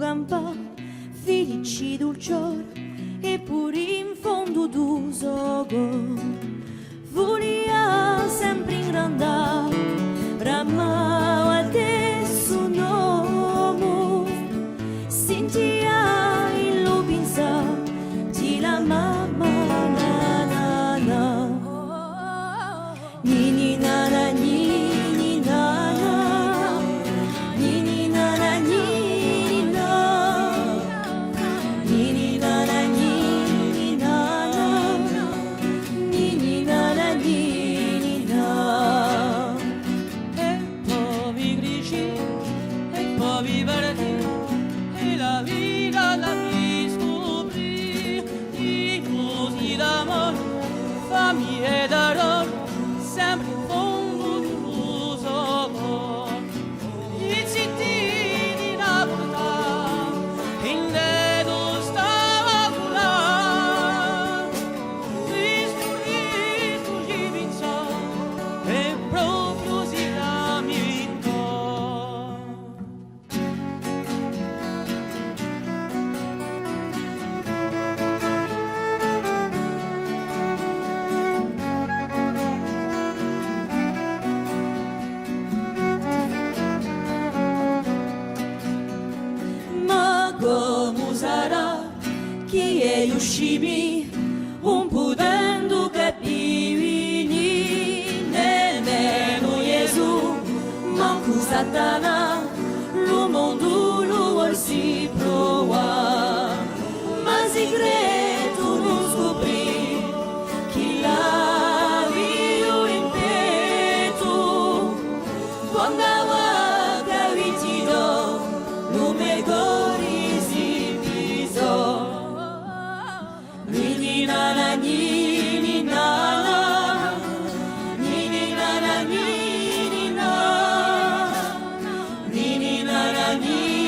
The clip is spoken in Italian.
campa felici dolcior e pure in fondo d'uso volia sempre ingrandare brama adesso nomo sentia il lo pensa di la mamma na na na ni ni na na ni ni na na ni ni na na ni na ni ni na na ni na na ni ni na na ni na e poi grigi e poi verdi e la vita la mi scoprì i così d'amore famiglia d'aror sempre in fondo di un uso i cittadini da portare in dedo stava curare l'isturito gli vinciò e proprio si la mi vincò. ma come sarà chi è uscimi un potendo capire nemmeno Gesù manco Satana lo mondo lo vuol si prova ma segreto non scoprì chi l'ha vivo in petto quando aveva capito non mi si piso ni na na ni na na ni na na ni na ni na na ni